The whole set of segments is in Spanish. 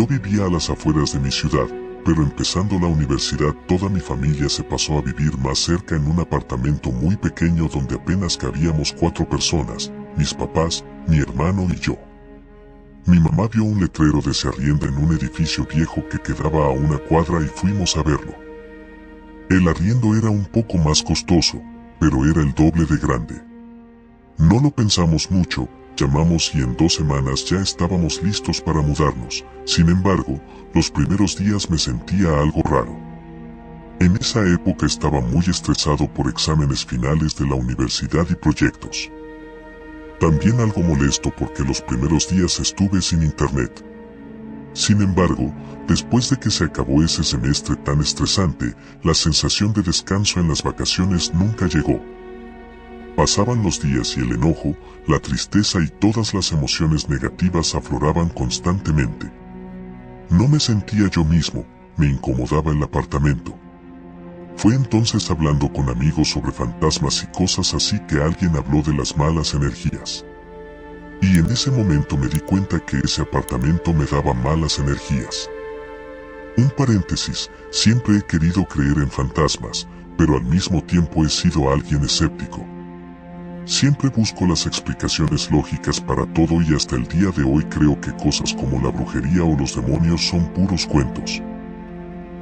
Yo vivía a las afueras de mi ciudad, pero empezando la universidad toda mi familia se pasó a vivir más cerca en un apartamento muy pequeño donde apenas cabíamos 4 personas, mis papás, mi hermano y yo. Mi mamá vio un letrero de se arrienda en un edificio viejo que quedaba a una cuadra y fuimos a verlo. El arriendo era un poco más costoso, pero era el doble de grande. No lo pensamos mucho, llamamos y en 2 semanas ya estábamos listos para mudarnos. Sin embargo, los primeros días me sentía algo raro. En esa época estaba muy estresado por exámenes finales de la universidad y proyectos. También algo molesto porque los primeros días estuve sin internet. Sin embargo, después de que se acabó ese semestre tan estresante, la sensación de descanso en las vacaciones nunca llegó. Pasaban los días y el enojo, la tristeza y todas las emociones negativas afloraban constantemente. No me sentía yo mismo, me incomodaba el apartamento. Fue entonces hablando con amigos sobre fantasmas y cosas así que alguien habló de las malas energías. Y en ese momento me di cuenta que ese apartamento me daba malas energías. Un paréntesis, siempre he querido creer en fantasmas, pero al mismo tiempo he sido alguien escéptico. Siempre busco las explicaciones lógicas para todo y hasta el día de hoy creo que cosas como la brujería o los demonios son puros cuentos.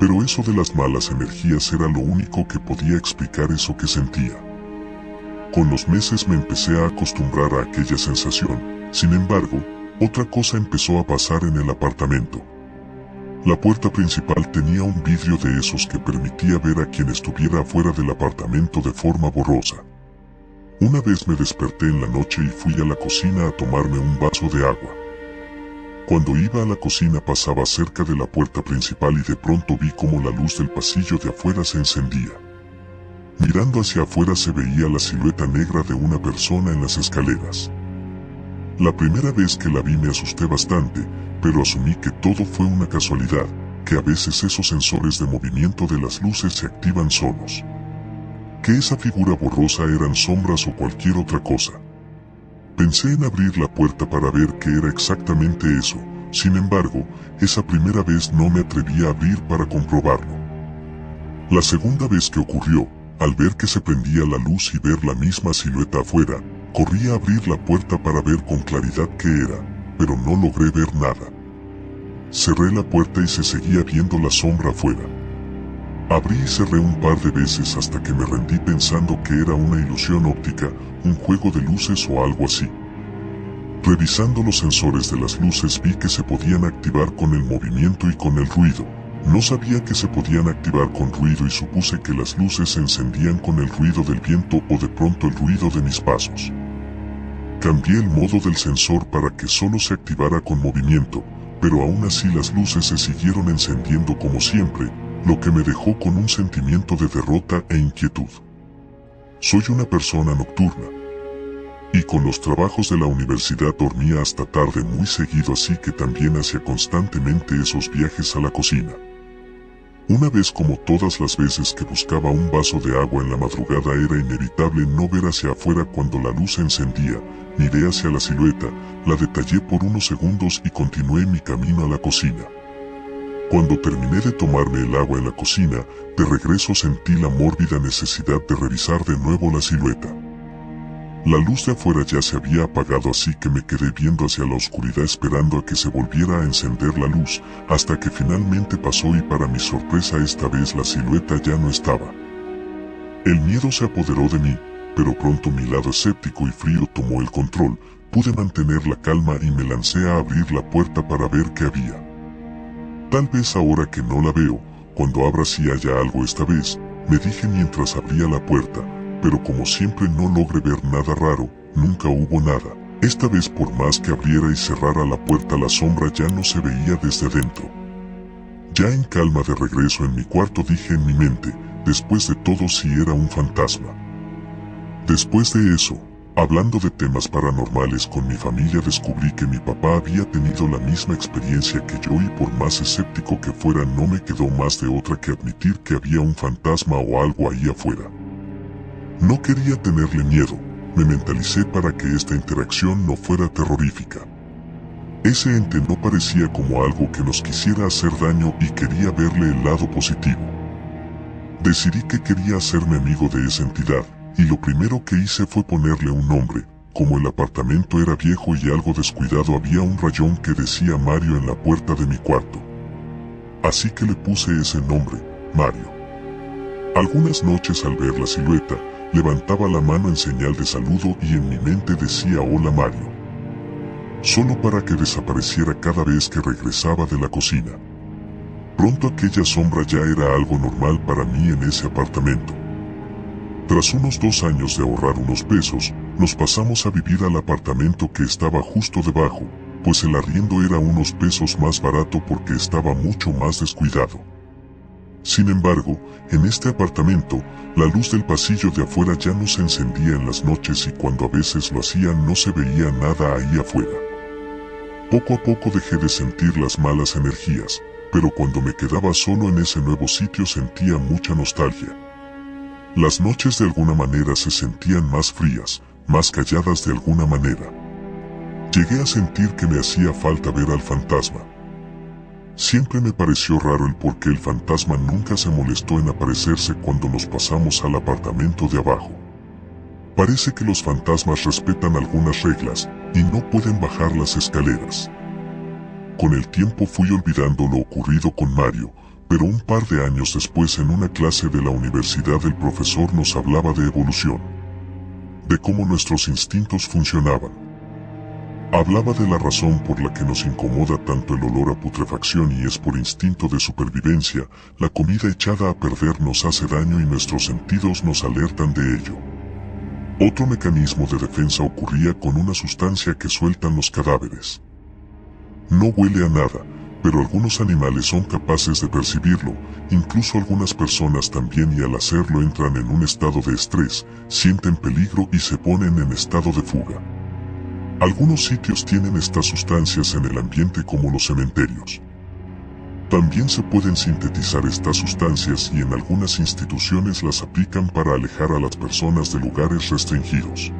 Pero eso de las malas energías era lo único que podía explicar eso que sentía. Con los meses me empecé a acostumbrar a aquella sensación, sin embargo, otra cosa empezó a pasar en el apartamento. La puerta principal tenía un vidrio de esos que permitía ver a quien estuviera afuera del apartamento de forma borrosa. Una vez me desperté en la noche y fui a la cocina a tomarme un vaso de agua. Cuando iba a la cocina pasaba cerca de la puerta principal y de pronto vi como la luz del pasillo de afuera se encendía. Mirando hacia afuera se veía la silueta negra de una persona en las escaleras. La primera vez que la vi me asusté bastante, pero asumí que todo fue una casualidad, que a veces esos sensores de movimiento de las luces se activan solos. Que esa figura borrosa eran sombras o cualquier otra cosa. Pensé en abrir la puerta para ver qué era exactamente eso, sin embargo, esa primera vez no me atreví a abrir para comprobarlo. La segunda vez que ocurrió, al ver que se prendía la luz y ver la misma silueta afuera, corrí a abrir la puerta para ver con claridad qué era, pero no logré ver nada. Cerré la puerta y se seguía viendo la sombra afuera. Abrí y cerré un par de veces hasta que me rendí pensando que era una ilusión óptica, un juego de luces o algo así. Revisando los sensores de las luces vi que se podían activar con el movimiento y con el ruido. No sabía que se podían activar con ruido y supuse que las luces se encendían con el ruido del viento o de pronto el ruido de mis pasos. Cambié el modo del sensor para que solo se activara con movimiento, pero aún así las luces se siguieron encendiendo como siempre, lo que me dejó con un sentimiento de derrota e inquietud. Soy una persona nocturna. Y con los trabajos de la universidad dormía hasta tarde muy seguido, así que también hacía constantemente esos viajes a la cocina. Una vez, como todas las veces que buscaba un vaso de agua en la madrugada, era inevitable no ver hacia afuera cuando la luz se encendía. Miré hacia la silueta, la detallé por unos segundos y continué mi camino a la cocina. Cuando terminé de tomarme el agua en la cocina, de regreso sentí la mórbida necesidad de revisar de nuevo la silueta. La luz de afuera ya se había apagado, así que me quedé viendo hacia la oscuridad esperando a que se volviera a encender la luz, hasta que finalmente pasó y para mi sorpresa esta vez la silueta ya no estaba. El miedo se apoderó de mí, pero pronto mi lado escéptico y frío tomó el control. Pude mantener la calma y me lancé a abrir la puerta para ver qué había. Tal vez ahora que no la veo, cuando abra si haya algo esta vez, me dije mientras abría la puerta, pero como siempre no logré ver nada raro, nunca hubo nada. Esta vez por más que abriera y cerrara la puerta la sombra ya no se veía desde dentro. Ya en calma de regreso en mi cuarto dije en mi mente, después de todo si era un fantasma. Después de eso, hablando de temas paranormales con mi familia descubrí que mi papá había tenido la misma experiencia que yo y por más escéptico que fuera no me quedó más de otra que admitir que había un fantasma o algo ahí afuera. No quería tenerle miedo, me mentalicé para que esta interacción no fuera terrorífica. Ese ente no parecía como algo que nos quisiera hacer daño y quería verle el lado positivo. Decidí que quería hacerme amigo de esa entidad, y lo primero que hice fue ponerle un nombre. Como el apartamento era viejo y algo descuidado, había un rayón que decía Mario en la puerta de mi cuarto. Así que le puse ese nombre, Mario. Algunas noches al ver la silueta, levantaba la mano en señal de saludo y en mi mente decía hola Mario. Solo para que desapareciera cada vez que regresaba de la cocina. Pronto aquella sombra ya era algo normal para mí en ese apartamento. Tras unos 2 años de ahorrar unos pesos, nos pasamos a vivir al apartamento que estaba justo debajo, pues el arriendo era unos pesos más barato porque estaba mucho más descuidado. Sin embargo, en este apartamento, la luz del pasillo de afuera ya no se encendía en las noches y cuando a veces lo hacían no se veía nada ahí afuera. Poco a poco dejé de sentir las malas energías, pero cuando me quedaba solo en ese nuevo sitio sentía mucha nostalgia. Las noches de alguna manera se sentían más frías, más calladas de alguna manera. Llegué a sentir que me hacía falta ver al fantasma. Siempre me pareció raro el por qué el fantasma nunca se molestó en aparecerse cuando nos pasamos al apartamento de abajo. Parece que los fantasmas respetan algunas reglas y no pueden bajar las escaleras. Con el tiempo fui olvidando lo ocurrido con Mario, pero un par de años después en una clase de la universidad el profesor nos hablaba de evolución, de cómo nuestros instintos funcionaban. Hablaba de la razón por la que nos incomoda tanto el olor a putrefacción y es por instinto de supervivencia, la comida echada a perder nos hace daño y nuestros sentidos nos alertan de ello. Otro mecanismo de defensa ocurría con una sustancia que sueltan los cadáveres. No huele a nada, pero algunos animales son capaces de percibirlo, incluso algunas personas también y al hacerlo entran en un estado de estrés, sienten peligro y se ponen en estado de fuga. Algunos sitios tienen estas sustancias en el ambiente como los cementerios. También se pueden sintetizar estas sustancias y en algunas instituciones las aplican para alejar a las personas de lugares restringidos.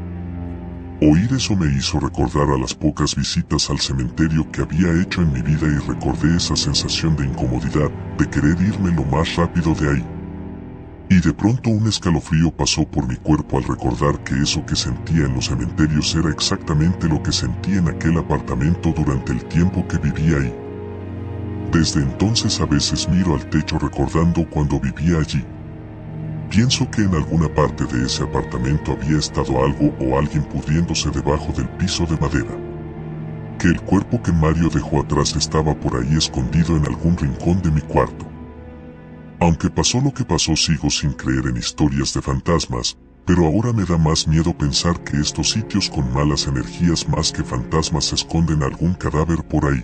Oír eso me hizo recordar a las pocas visitas al cementerio que había hecho en mi vida y recordé esa sensación de incomodidad, de querer irme lo más rápido de ahí. Y de pronto un escalofrío pasó por mi cuerpo al recordar que eso que sentía en los cementerios era exactamente lo que sentí en aquel apartamento durante el tiempo que vivía ahí. Desde entonces a veces miro al techo recordando cuando vivía allí. Pienso que en alguna parte de ese apartamento había estado algo o alguien pudriéndose debajo del piso de madera. Que el cuerpo que Mario dejó atrás estaba por ahí escondido en algún rincón de mi cuarto. Aunque pasó lo que pasó, sigo sin creer en historias de fantasmas, pero ahora me da más miedo pensar que estos sitios con malas energías más que fantasmas esconden algún cadáver por ahí.